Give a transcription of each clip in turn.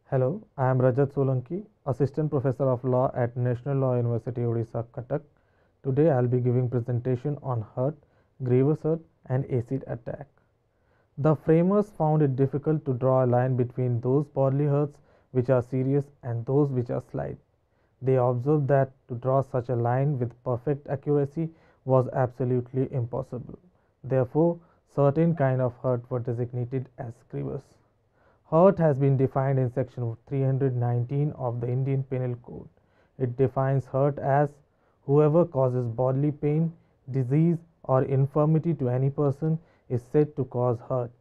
Hello, I am Rajat Solanki, Assistant Professor of Law at National Law University Odisha, Cuttack. Today I will be giving presentation on hurt, grievous hurt and acid attack. The framers found it difficult to draw a line between those bodily hurts which are serious and those which are slight. They observed that to draw such a line with perfect accuracy was absolutely impossible. Therefore, certain kind of hurt were designated as grievous. Hurt has been defined in section 319 of the Indian Penal Code. It defines hurt as whoever causes bodily pain, disease, or infirmity to any person is said to cause hurt.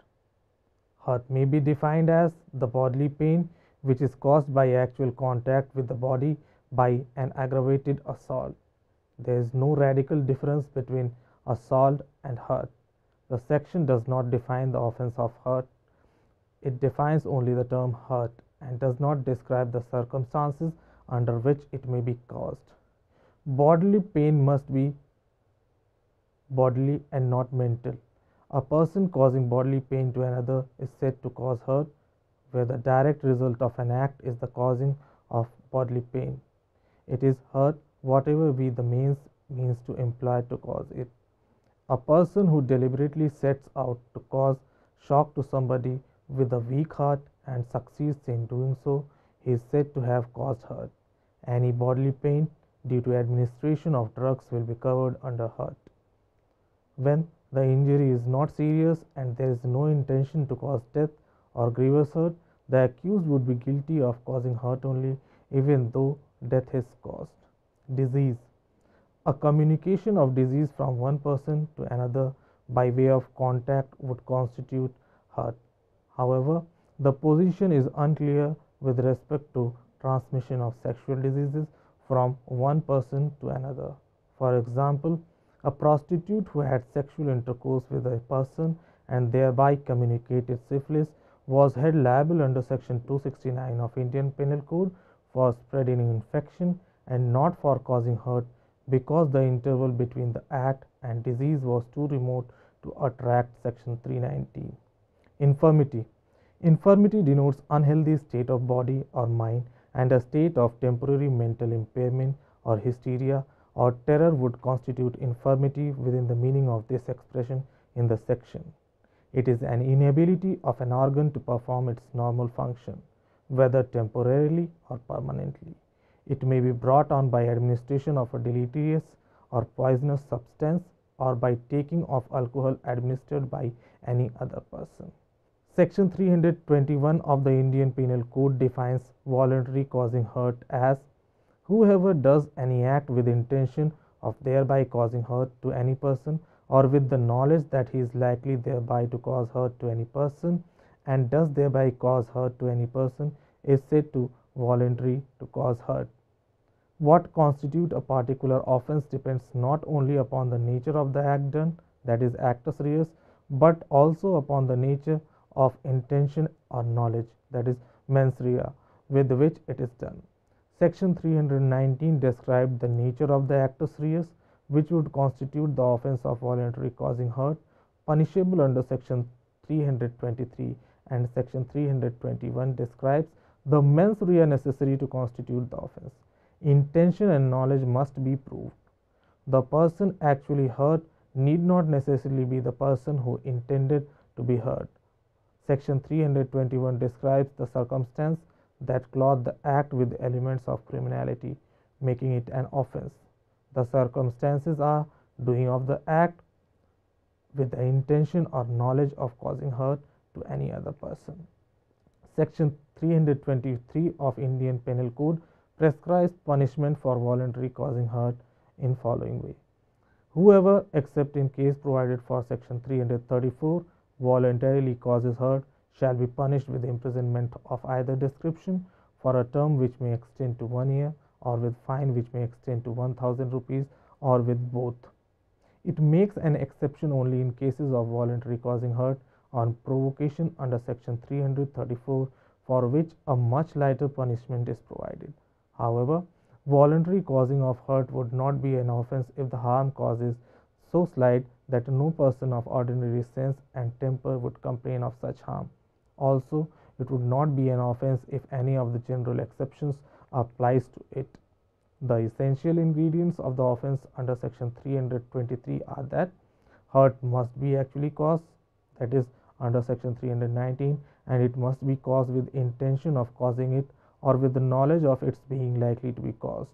Hurt may be defined as the bodily pain which is caused by actual contact with the body by an aggravated assault. There is no radical difference between assault and hurt. The section does not define the offense of hurt. It defines only the term hurt and does not describe the circumstances under which it may be caused. Bodily pain must be bodily and not mental. A person causing bodily pain to another is said to cause hurt, where the direct result of an act is the causing of bodily pain. It is hurt whatever be the means to imply to cause it. A person who deliberately sets out to cause shock to somebody with a weak heart and succeeds in doing so, he is said to have caused hurt. Any bodily pain due to administration of drugs will be covered under hurt. When the injury is not serious and there is no intention to cause death or grievous hurt, the accused would be guilty of causing hurt only, even though death is caused. Disease. A communication of disease from one person to another by way of contact would constitute hurt. However, the position is unclear with respect to transmission of sexual diseases from one person to another. For example, a prostitute who had sexual intercourse with a person and thereby communicated syphilis was held liable under section 269 of Indian Penal Code for spreading infection and not for causing hurt, because the interval between the act and disease was too remote to attract section 319. Infirmity. Infirmity denotes unhealthy state of body or mind, and a state of temporary mental impairment or hysteria or terror would constitute infirmity within the meaning of this expression in the section. It is an inability of an organ to perform its normal function, whether temporarily or permanently. It may be brought on by administration of a deleterious or poisonous substance or by taking of alcohol administered by any other person. Section 321 of the Indian Penal Code defines voluntary causing hurt as whoever does any act with intention of thereby causing hurt to any person, or with the knowledge that he is likely thereby to cause hurt to any person and does thereby cause hurt to any person, is said to voluntary to cause hurt. What constitutes a particular offense depends not only upon the nature of the act done, that is actus reus, but also upon the nature of intention or knowledge, that is mens rea, with which it is done. Section 319 described the nature of the actus reus, which would constitute the offense of voluntary causing hurt, punishable under section 323, and section 321 describes the mens rea necessary to constitute the offense. Intention and knowledge must be proved. The person actually hurt need not necessarily be the person who intended to be hurt. Section 321 describes the circumstance that clothe the act with elements of criminality, making it an offense. The circumstances are doing of the act with the intention or knowledge of causing hurt to any other person. Section 323 of Indian Penal Code prescribes punishment for voluntary causing hurt in following way. Whoever, except in case provided for section 334, voluntarily causes hurt shall be punished with imprisonment of either description for a term which may extend to 1 year, or with fine which may extend to 1000 rupees, or with both. It makes an exception only in cases of voluntary causing hurt on provocation under section 334, for which a much lighter punishment is provided. However, voluntary causing of hurt would not be an offense if the harm caused is so slight that no person of ordinary sense and temper would complain of such harm. Also, it would not be an offense if any of the general exceptions applies to it. The essential ingredients of the offense under section 323 are that hurt must be actually caused, that is under section 319, and it must be caused with intention of causing it or with the knowledge of its being likely to be caused.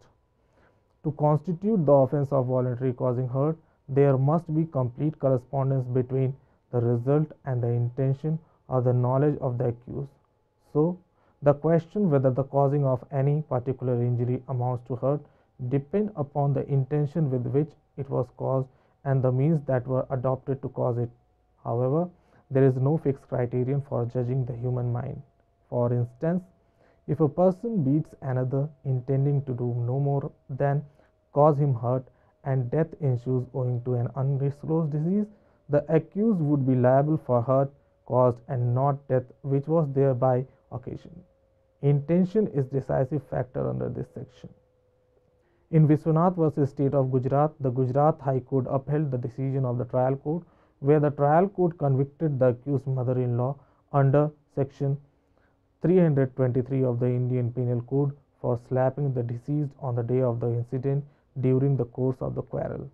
To constitute the offense of voluntary causing hurt, there must be complete correspondence between the result and the intention or the knowledge of the accused. So, the question whether the causing of any particular injury amounts to hurt depends upon the intention with which it was caused and the means that were adopted to cause it. However, there is no fixed criterion for judging the human mind. For instance, if a person beats another intending to do no more than cause him hurt and death ensues owing to an undisclosed disease, the accused would be liable for hurt caused and not death which was thereby occasioned. Intention is decisive factor under this section. In Viswanath versus State of Gujarat, the Gujarat High Court upheld the decision of the trial court, where the trial court convicted the accused mother-in-law under section 323 of the Indian Penal Code for slapping the deceased on the day of the incident during the course of the quarrel.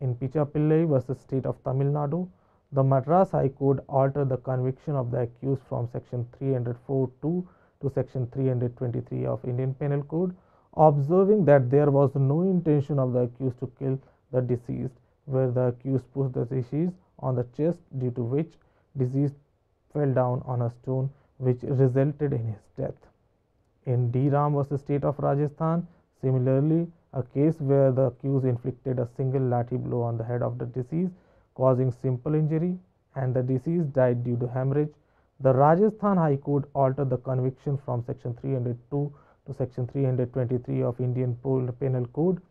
In Pichapillai versus State of Tamil Nadu, the Madras High Court altered the conviction of the accused from section 304(2) to section 323 of Indian Penal Code, observing that there was no intention of the accused to kill the deceased, where the accused pushed the deceased on the chest, due to which deceased fell down on a stone, which resulted in his death. In D. Ram versus State of Rajasthan, similarly, a case where the accused inflicted a single lathi blow on the head of the deceased, causing simple injury, and the deceased died due to hemorrhage, the Rajasthan High Court altered the conviction from section 302 to section 323 of Indian Penal Code,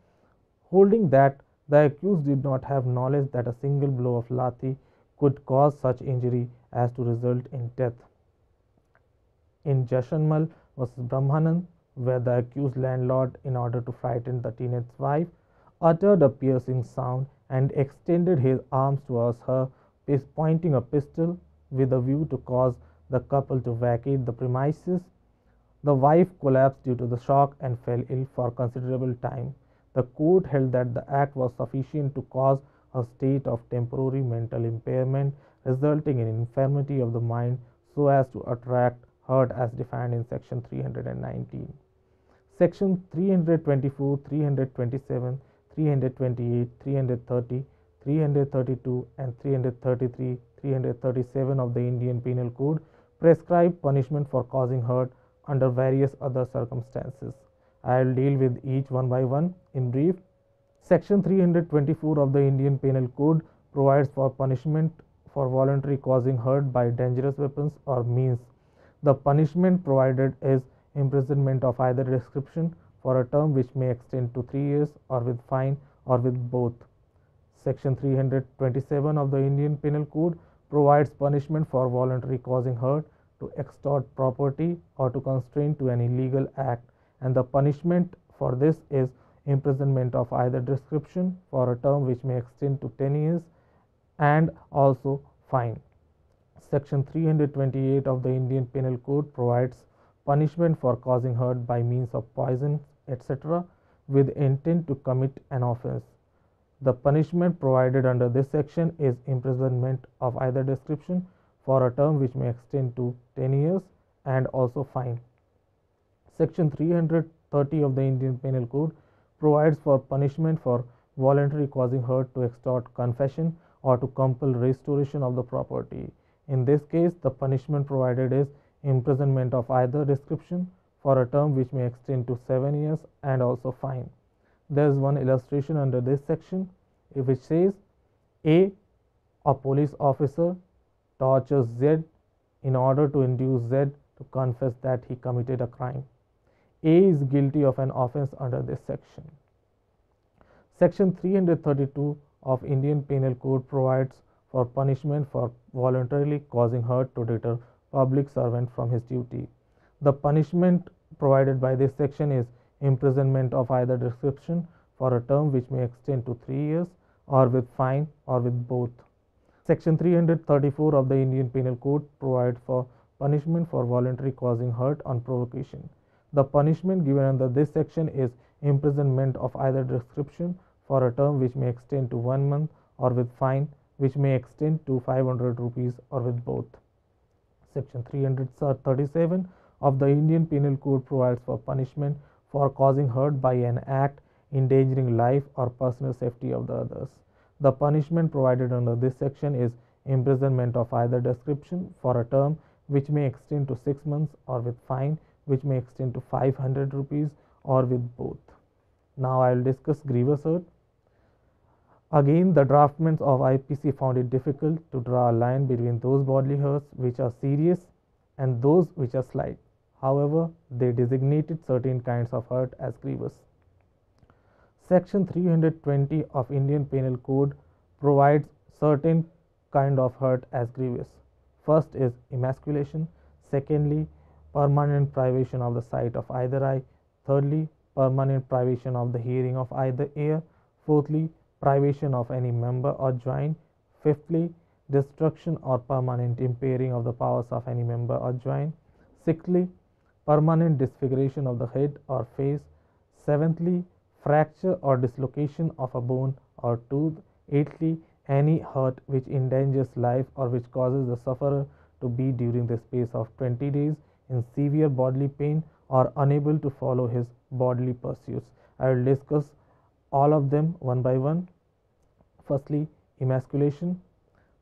holding that the accused did not have knowledge that a single blow of lathi could cause such injury as to result in death. In Jashanmal versus Brahmanand, where the accused landlord, in order to frighten the teenage wife, uttered a piercing sound and extended his arms towards her, pointing a pistol with a view to cause the couple to vacate the premises. The wife collapsed due to the shock and fell ill for considerable time. The court held that the act was sufficient to cause a state of temporary mental impairment resulting in infirmity of the mind so as to attract hurt as defined in section 319. Section 324, 327, 328, 330, 332 and 333, 337 of the Indian Penal Code prescribe punishment for causing hurt under various other circumstances. I will deal with each one by one. In brief, section 324 of the Indian Penal Code provides for punishment for voluntary causing hurt by dangerous weapons or means. The punishment provided is imprisonment of either description for a term which may extend to 3 years, or with fine, or with both. Section 327 of the Indian Penal Code provides punishment for voluntary causing hurt, to extort property, or to constrain to an illegal act, and the punishment for this is imprisonment of either description for a term which may extend to 10 years and also fine. Section 328 of the Indian Penal Code provides punishment for causing hurt by means of poison, etc., with intent to commit an offense. The punishment provided under this section is imprisonment of either description for a term which may extend to 10 years and also fine. Section 330 of the Indian Penal Code provides for punishment for voluntary causing hurt to extort confession or to compel restoration of the property. In this case, the punishment provided is imprisonment of either description for a term which may extend to 7 years and also fine. There is one illustration under this section which says A police officer tortures Z in order to induce Z to confess that he committed a crime. A is guilty of an offense under this section. Section 332 of Indian Penal Code provides for punishment for voluntarily causing hurt to deter public servant from his duty. The punishment provided by this section is imprisonment of either description for a term which may extend to 3 years, or with fine, or with both. Section 334 of the Indian Penal Code provides for punishment for voluntary causing hurt on provocation. The punishment given under this section is imprisonment of either description for a term which may extend to 1 month, or with fine which may extend to 500 rupees, or with both. Section 337 of the Indian Penal Code provides for punishment for causing hurt by an act endangering life or personal safety of the others. The punishment provided under this section is imprisonment of either description for a term which may extend to 6 months, or with fine which may extend to 500 rupees, or with both. Now I will discuss grievous hurt. Again, the draftmen of IPC found it difficult to draw a line between those bodily hurts which are serious and those which are slight. However, they designated certain kinds of hurt as grievous. Section 320 of Indian Penal Code provides certain kind of hurt as grievous. First is emasculation. Secondly, permanent privation of the sight of either eye. Thirdly, permanent privation of the hearing of either ear. Fourthly, privation of any member or joint. Fifthly, destruction or permanent impairing of the powers of any member or joint. Sixthly, permanent disfiguration of the head or face. Seventhly, fracture or dislocation of a bone or tooth. Eighthly, any hurt which endangers life or which causes the sufferer to be during the space of 20 days in severe bodily pain or unable to follow his bodily pursuits. I will discuss all of them one by one. Firstly, emasculation.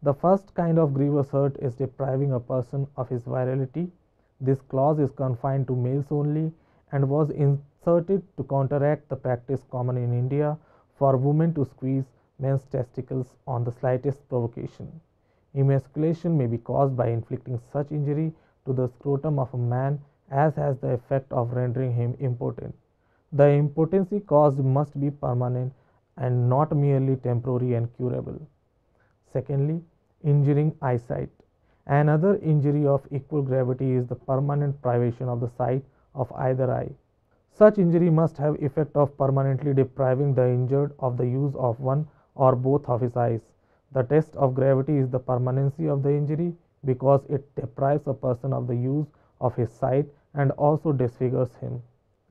The first kind of grievous hurt is depriving a person of his virility. This clause is confined to males only and was inserted to counteract the practice common in India for women to squeeze men's testicles on the slightest provocation. Emasculation may be caused by inflicting such injury to the scrotum of a man as has the effect of rendering him impotent. The impotency caused must be permanent and not merely temporary and curable. Secondly, injuring eyesight. Another injury of equal gravity is the permanent privation of the sight of either eye. Such injury must have effect of permanently depriving the injured of the use of one or both of his eyes. The test of gravity is the permanency of the injury because it deprives a person of the use of his sight and also disfigures him.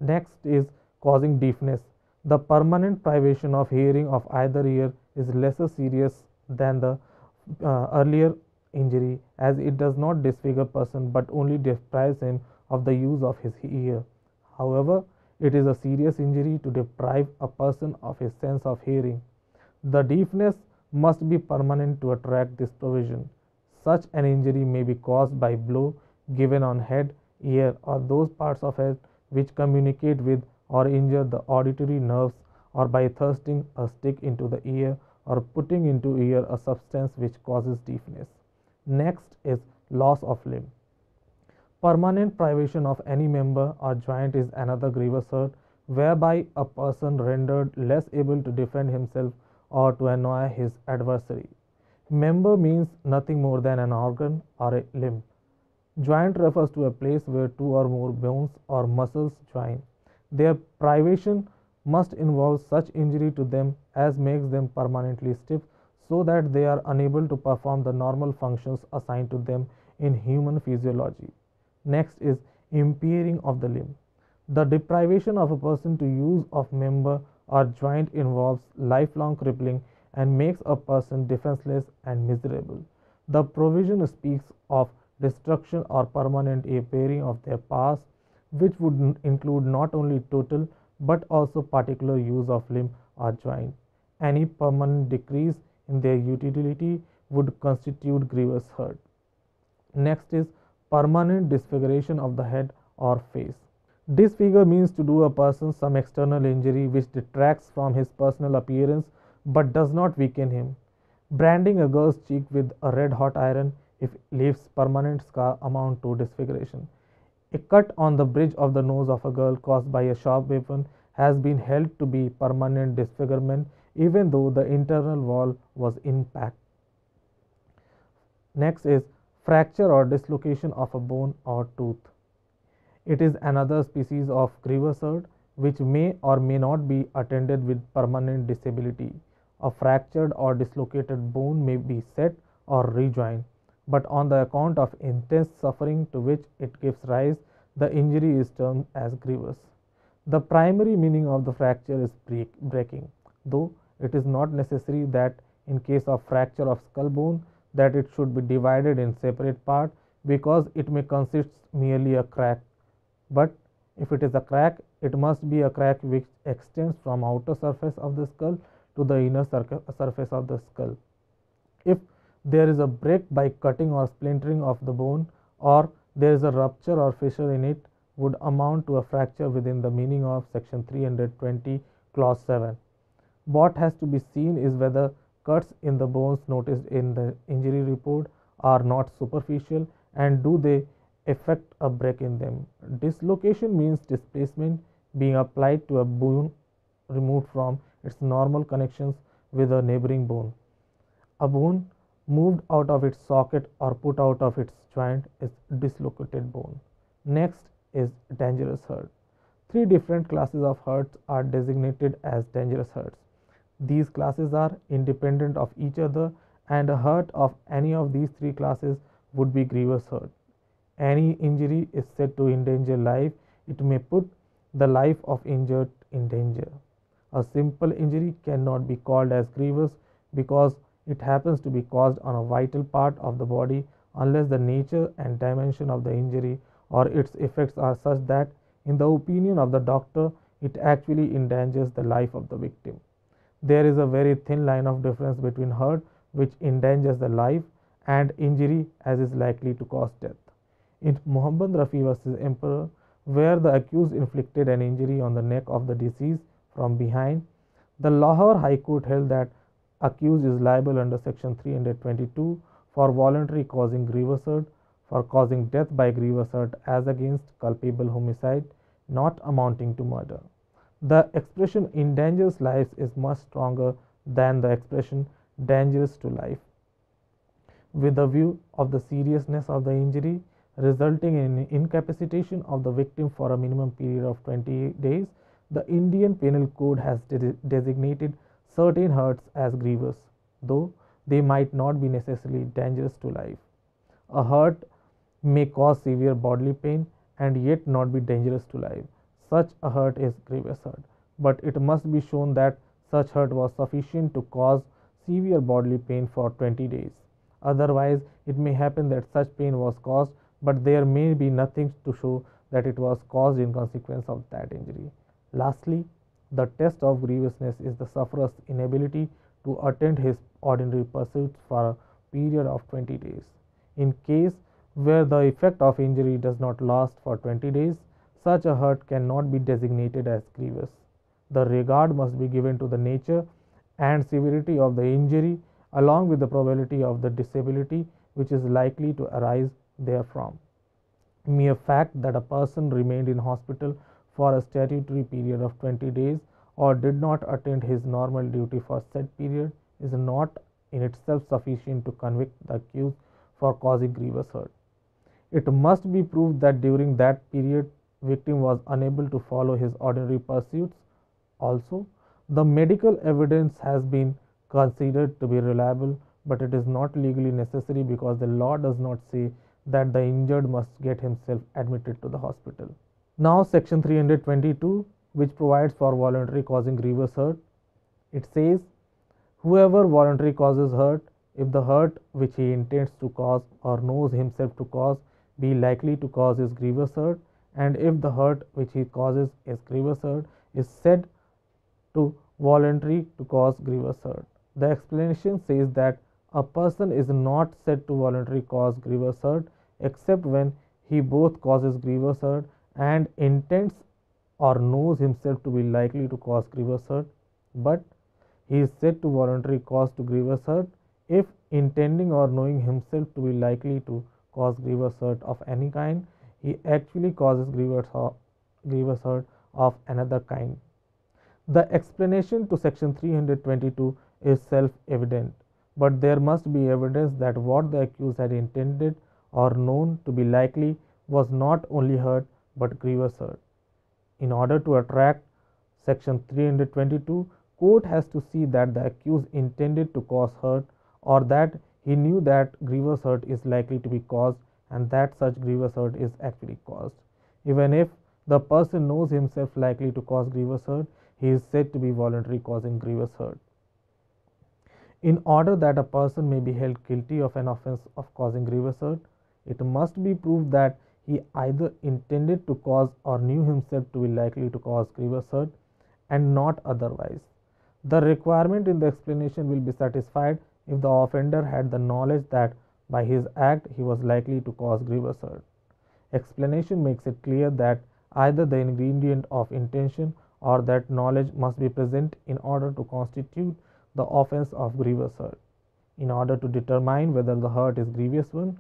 Next is causing deafness. The permanent privation of hearing of either ear is lesser serious than the earlier injury, as it does not disfigure person but only deprives him of the use of his ear. However, it is a serious injury to deprive a person of his sense of hearing. The deafness must be permanent to attract this provision. Such an injury may be caused by blow given on head, ear, or those parts of head which communicate with or injure the auditory nerves, or by thrusting a stick into the ear or putting into ear a substance which causes deafness. Next is loss of limb. Permanent privation of any member or joint is another grievous hurt, whereby a person rendered less able to defend himself or to annoy his adversary. Member means nothing more than an organ or a limb. Joint refers to a place where two or more bones or muscles join. Their privation must involve such injury to them as makes them permanently stiff, so that they are unable to perform the normal functions assigned to them in human physiology. Next is impairing of the limb. The deprivation of a person to use of member or joint involves lifelong crippling and makes a person defenseless and miserable. The provision speaks of destruction or permanent impairing of their powers, which would include not only total but also particular use of limb or joint. Any permanent decrease in their utility would constitute grievous hurt. Next is permanent disfiguration of the head or face. Disfigure means to do a person some external injury which detracts from his personal appearance but does not weaken him. Branding a girl's cheek with a red hot iron, if leaves permanent scar, amount to disfiguration. A cut on the bridge of the nose of a girl caused by a sharp weapon has been held to be permanent disfigurement even though the internal wall was intact. Next is fracture or dislocation of a bone or tooth. It is another species of grievous hurt which may or may not be attended with permanent disability. A fractured or dislocated bone may be set or rejoined. but on the account of intense suffering to which it gives rise, the injury is termed as grievous. The primary meaning of the fracture is breaking, though it is not necessary that in case of fracture of skull bone that it should be divided in separate parts, because it may consist merely a crack. But if it is a crack, it must be a crack which extends from outer surface of the skull to the inner surface of the skull. If there is a break by cutting or splintering of the bone, or there is a rupture or fissure in it, would amount to a fracture within the meaning of section 320 clause 7. What has to be seen is whether cuts in the bones noticed in the injury report are not superficial, and do they effect a break in them. Dislocation means displacement being applied to a bone removed from its normal connections with a neighboring bone. A bone moved out of its socket or put out of its joint is dislocated bone. Next is dangerous hurt. Three different classes of hurts are designated as dangerous hurts. These classes are independent of each other, and a hurt of any of these three classes would be grievous hurt. Any injury is said to endanger life. It may put the life of injured in danger. A simple injury cannot be called as grievous because it happens to be caused on a vital part of the body, unless the nature and dimension of the injury or its effects are such that, in the opinion of the doctor, it actually endangers the life of the victim. There is a very thin line of difference between hurt which endangers the life and injury as is likely to cause death. In Muhammad Rafi versus Emperor, where the accused inflicted an injury on the neck of the deceased from behind, the Lahore High Court held that accused is liable under section 322 for voluntarily causing grievous hurt, for causing death by grievous hurt as against culpable homicide not amounting to murder. The expression endangers lives is much stronger than the expression dangerous to life. With a view of the seriousness of the injury resulting in incapacitation of the victim for a minimum period of 20 days, the Indian Penal Code has designated certain hurts as grievous, though they might not be necessarily dangerous to life. A hurt may cause severe bodily pain and yet not be dangerous to life. Such a hurt is grievous hurt, but it must be shown that such hurt was sufficient to cause severe bodily pain for 20 days. Otherwise, it may happen that such pain was caused, but there may be nothing to show that it was caused in consequence of that injury. Lastly, the test of grievousness is the sufferer's inability to attend his ordinary pursuits for a period of 20 days. In case where the effect of injury does not last for 20 days, such a hurt cannot be designated as grievous. The regard must be given to the nature and severity of the injury, along with the probability of the disability which is likely to arise therefrom. Mere fact that a person remained in hospital for a statutory period of 20 days or did not attend his normal duty for said period is not in itself sufficient to convict the accused for causing grievous hurt. It must be proved that during that period victim was unable to follow his ordinary pursuits. Also, the medical evidence has been considered to be reliable, but it is not legally necessary because the law does not say that the injured must get himself admitted to the hospital. Now, section 322, which provides for voluntary causing grievous hurt, it says, whoever voluntarily causes hurt, if the hurt which he intends to cause or knows himself to cause be likely to cause his grievous hurt, and if the hurt which he causes is grievous hurt, is said to voluntary to cause grievous hurt. The explanation says that a person is not said to voluntarily cause grievous hurt except when he both causes grievous hurt and intends or knows himself to be likely to cause grievous hurt, but he is said to voluntarily cause to grievous hurt if intending or knowing himself to be likely to cause grievous hurt of any kind, he actually causes grievous hurt of another kind. The explanation to section 322 is self-evident, but there must be evidence that what the accused had intended or known to be likely was not only hurt but grievous hurt. In order to attract section 322, court has to see that the accused intended to cause hurt or that He knew that grievous hurt is likely to be caused and that such grievous hurt is actually caused. Even if the person knows himself likely to cause grievous hurt, he is said to be voluntarily causing grievous hurt. In order that a person may be held guilty of an offense of causing grievous hurt, it must be proved that he either intended to cause or knew himself to be likely to cause grievous hurt and not otherwise. The requirement in the explanation will be satisfied if the offender had the knowledge that by his act he was likely to cause grievous hurt. Explanation makes it clear that either the ingredient of intention or that knowledge must be present in order to constitute the offense of grievous hurt. In order to determine whether the hurt is grievous one,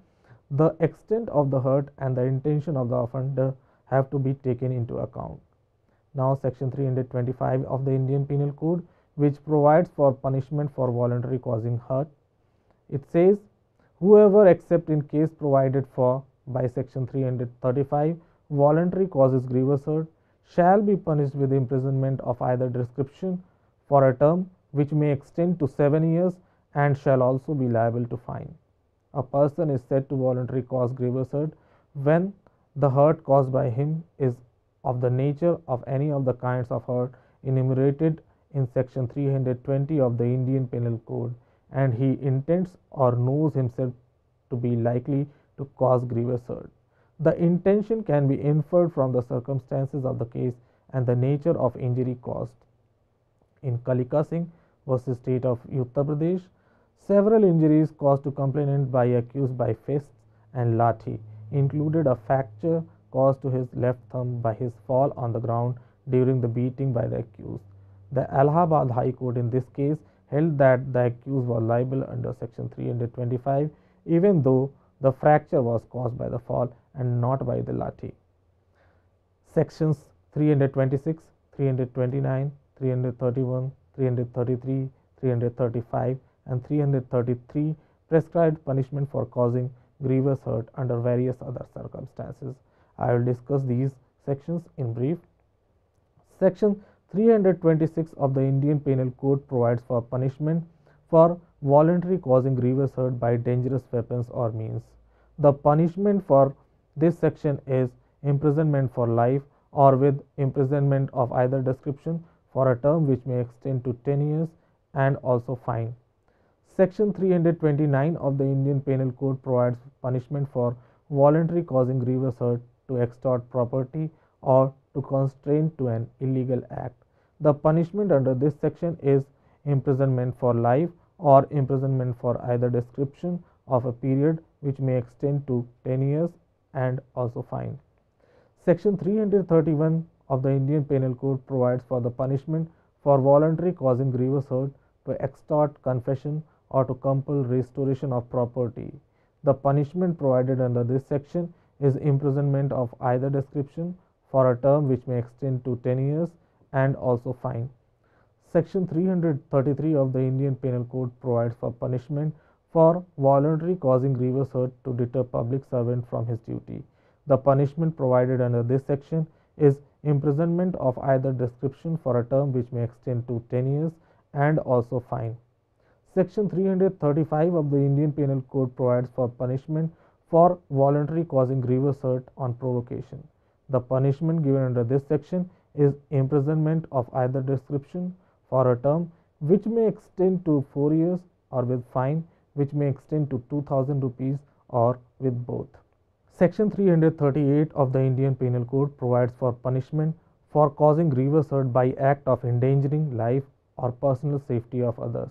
the extent of the hurt and the intention of the offender have to be taken into account. Now, Section 325 of the Indian Penal Code, which provides for punishment for voluntary causing hurt, it says, whoever except in case provided for by Section 335 voluntary causes grievous hurt shall be punished with imprisonment of either description for a term which may extend to 7 years and shall also be liable to fine. A person is said to voluntarily cause grievous hurt when the hurt caused by him is of the nature of any of the kinds of hurt enumerated in Section 320 of the Indian Penal Code, and he intends or knows himself to be likely to cause grievous hurt. The intention can be inferred from the circumstances of the case and the nature of injury caused. In Kalika Singh versus State of Uttar Pradesh, several injuries caused to complainant by accused by fists and lathi included a fracture caused to his left thumb by his fall on the ground during the beating by the accused. The Allahabad High Court in this case held that the accused was liable under Section 325 even though the fracture was caused by the fall and not by the lathi. Sections 326, 329, 331, 333, 335 and 333 prescribed punishment for causing grievous hurt under various other circumstances. I will discuss these sections in brief. Section 326 of the Indian Penal Code provides for punishment for voluntary causing grievous hurt by dangerous weapons or means. The punishment for this section is imprisonment for life or with imprisonment of either description for a term which may extend to 10 years and also fine. Section 329 of the Indian Penal Code provides punishment for voluntary causing grievous hurt to extort property or to constrain to an illegal act. The punishment under this section is imprisonment for life or imprisonment for either description of a period which may extend to 10 years and also fine. Section 331 of the Indian Penal Code provides for the punishment for voluntary causing grievous hurt to extort confession or to compel restoration of property. The punishment provided under this section is imprisonment of either description for a term which may extend to 10 years and also fine. Section 333 of the Indian Penal Code provides for punishment for voluntary causing grievous hurt to deter public servant from his duty. The punishment provided under this section is imprisonment of either description for a term which may extend to 10 years and also fine. Section 335 of the Indian Penal Code provides for punishment for voluntary causing grievous hurt on provocation. The punishment given under this section is imprisonment of either description for a term which may extend to 4 years or with fine which may extend to 2000 rupees or with both. Section 338 of the Indian Penal Code provides for punishment for causing grievous hurt by act of endangering life or personal safety of others.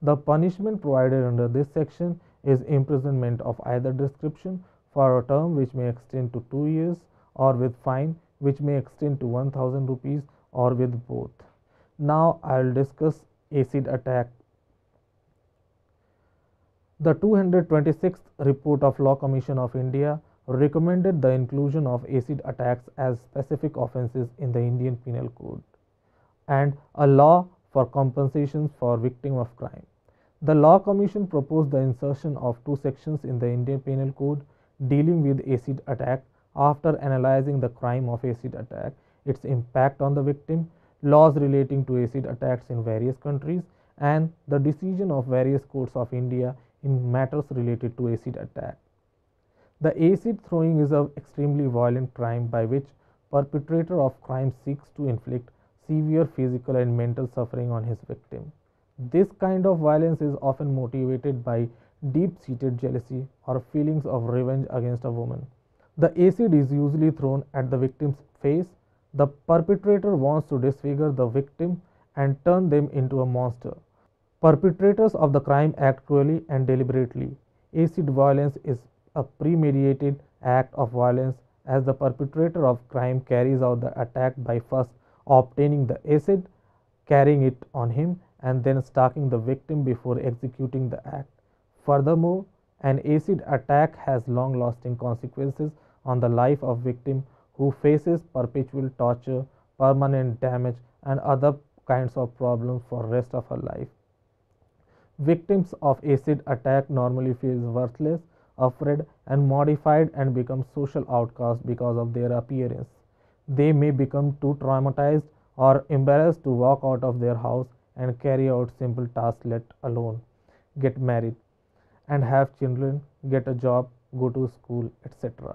The punishment provided under this section is imprisonment of either description for a term which may extend to 2 years or with fine which may extend to 1000 rupees or with both. Now I will discuss acid attack. The 226th report of Law Commission of India recommended the inclusion of acid attacks as specific offences in the Indian Penal Code and a law for compensations for victims of crime. The Law Commission proposed the insertion of 2 sections in the Indian Penal Code dealing with acid attack after analyzing the crime of acid attack, its impact on the victim, laws relating to acid attacks in various countries, and the decision of various courts of India in matters related to acid attack. The acid throwing is an extremely violent crime by which perpetrator of crime seeks to inflict severe physical and mental suffering on his victim. This kind of violence is often motivated by deep-seated jealousy or feelings of revenge against a woman. The acid is usually thrown at the victim's face. The perpetrator wants to disfigure the victim and turn them into a monster. Perpetrators of the crime act cruelly and deliberately. Acid violence is a premeditated act of violence as the perpetrator of crime carries out the attack by first obtaining the acid, carrying it on him, and then stalking the victim before executing the act. Furthermore, an acid attack has long-lasting consequences on the life of victim who faces perpetual torture, permanent damage, and other kinds of problems for rest of her life. Victims of acid attack normally feel worthless, afraid, and mortified and become social outcasts because of their appearance. They may become too traumatized or embarrassed to walk out of their house and carry out simple tasks, let alone get married and have children, get a job, go to school, etc.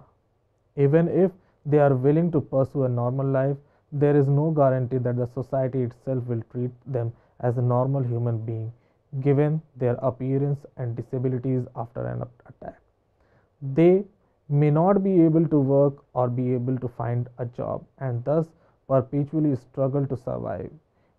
Even if they are willing to pursue a normal life, there is no guarantee that the society itself will treat them as a normal human being given their appearance and disabilities after an attack. They may not be able to work or be able to find a job and thus perpetually struggle to survive.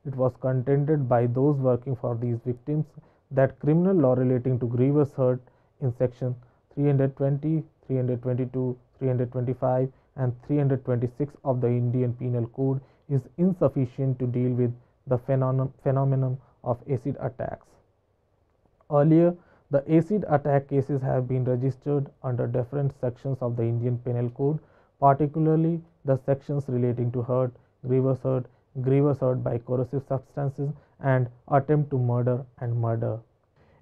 It was contended by those working for these victims that criminal law relating to grievous hurt in section 320, 322, 325 and 326 of the Indian Penal Code is insufficient to deal with the phenomenon of acid attacks. Earlier, the acid attack cases have been registered under different sections of the Indian Penal Code, particularly the sections relating to grievous hurt by corrosive substances, and attempt to murder and murder.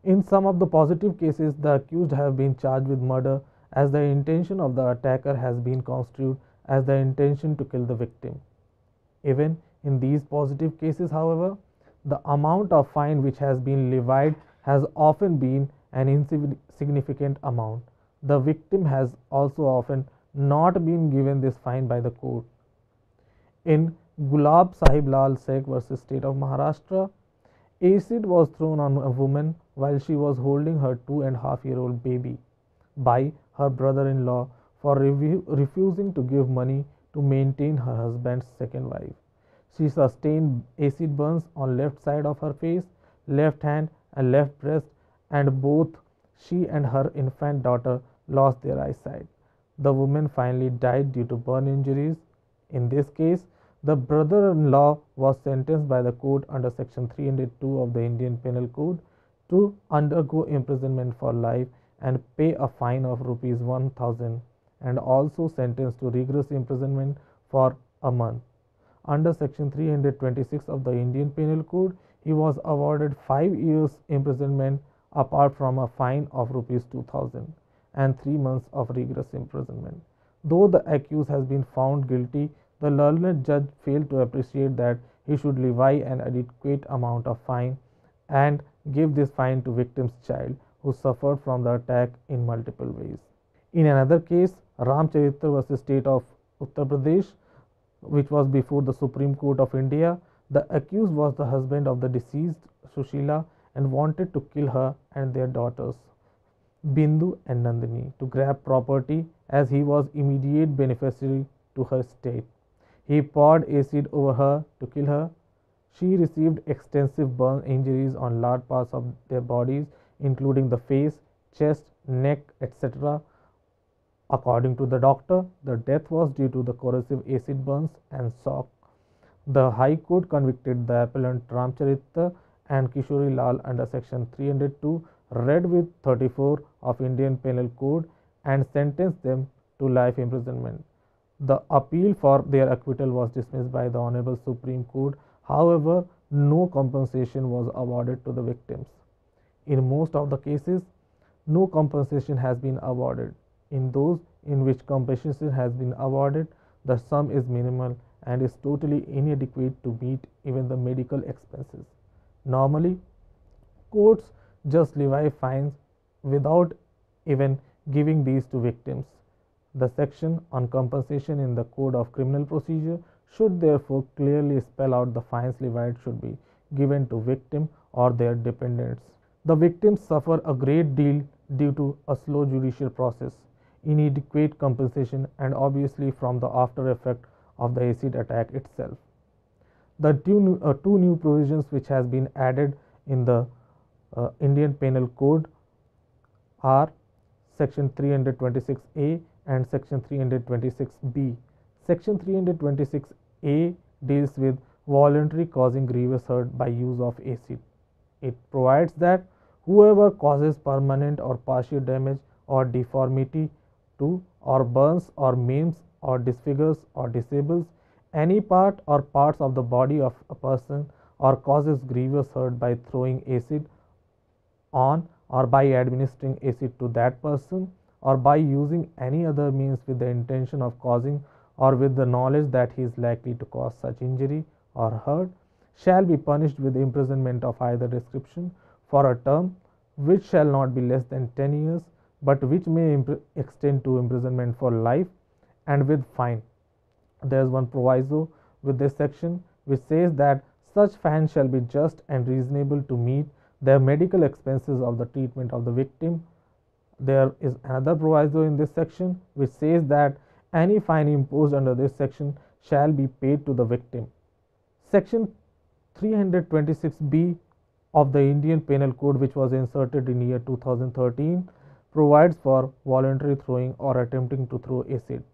In some of the positive cases, the accused have been charged with murder as the intention of the attacker has been construed as the intention to kill the victim. Even in these positive cases, however, the amount of fine which has been levied has often been an insignificant amount. The victim has also often not been given this fine by the court. In Gulab Sahib Lal Sheikh versus State of Maharashtra, acid was thrown on a woman while she was holding her 2.5-year-old baby by her brother-in-law for refusing to give money to maintain her husband's second wife. She sustained acid burns on left side of her face, left hand and left breast, and both she and her infant daughter lost their eyesight. The woman finally died due to burn injuries. In this case, the brother-in-law was sentenced by the court under section 302 of the Indian Penal Code to undergo imprisonment for life and pay a fine of rupees 1000 and also sentenced to rigorous imprisonment for a month. Under section 326 of the Indian Penal Code, he was awarded 5 years imprisonment apart from a fine of rupees 2000 and 3 months of rigorous imprisonment. Though the accused has been found guilty, the learned judge failed to appreciate that he should levy an adequate amount of fine and give this fine to victim's child who suffered from the attack in multiple ways. In another case, Ramcharitra versus State of Uttar Pradesh, which was before the Supreme Court of India, the accused was the husband of the deceased Sushila and wanted to kill her and their daughters Bindu and Nandini to grab property as he was immediate beneficiary to her estate. He poured acid over her to kill her. She received extensive burn injuries on large parts of their bodies, including the face, chest, neck, etc. According to the doctor, the death was due to the corrosive acid burns and shock. The High Court convicted the appellant Ramcharitra and Kishori Lal under section 302 read with 34 of Indian Penal Code and sentenced them to life imprisonment. The appeal for their acquittal was dismissed by the Honorable Supreme Court. However, no compensation was awarded to the victims. In most of the cases, no compensation has been awarded. In those in which compensation has been awarded, the sum is minimal and is totally inadequate to meet even the medical expenses. Normally, courts just levy fines without even giving these to victims. The section on compensation in the Code of Criminal Procedure should therefore clearly spell out the fines levied should be given to victim or their dependents. The victims suffer a great deal due to a slow judicial process, inadequate compensation, and obviously from the after effect of the acid attack itself. The two new provisions which has been added in the Indian Penal Code are Section 326A and Section 326B. Section 326A deals with voluntary causing grievous hurt by use of acid. It provides that whoever causes permanent or partial damage or deformity to, or burns or maims or disfigures or disables any part or parts of the body of a person, or causes grievous hurt by throwing acid on or by administering acid to that person, or by using any other means with the intention of causing or with the knowledge that he is likely to cause such injury or hurt, shall be punished with imprisonment of either description for a term which shall not be less than 10 years, but which may extend to imprisonment for life, and with fine. There is one proviso with this section which says that such fine shall be just and reasonable to meet the medical expenses of the treatment of the victim. There is another proviso in this section which says that any fine imposed under this section shall be paid to the victim. Section 326B of the Indian Penal Code, which was inserted in year 2013, provides for voluntary throwing or attempting to throw acid.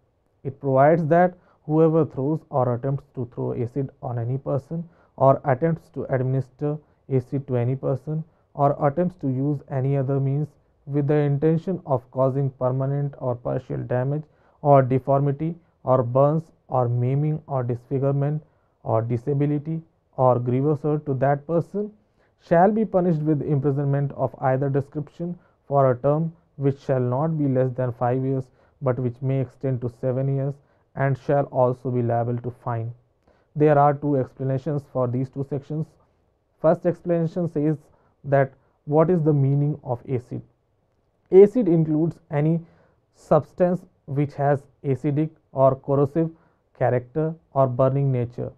It provides that whoever throws or attempts to throw acid on any person, or attempts to administer acid to any person, or attempts to use any other means with the intention of causing permanent or partial damage or deformity or burns or maiming or disfigurement or disability or grievous hurt to that person, shall be punished with imprisonment of either description for a term which shall not be less than 5 years, but which may extend to 7 years, and shall also be liable to fine. There are two explanations for these two sections. First explanation says that what is the meaning of acid? Acid includes any substance which has acidic or corrosive character or burning nature,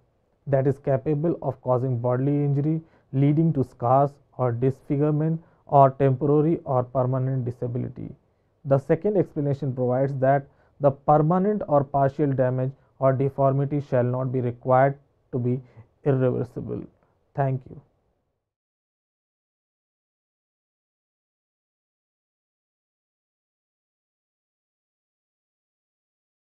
that is capable of causing bodily injury, leading to scars or disfigurement or temporary or permanent disability. The second explanation provides that the permanent or partial damage or deformity shall not be required to be irreversible. Thank you.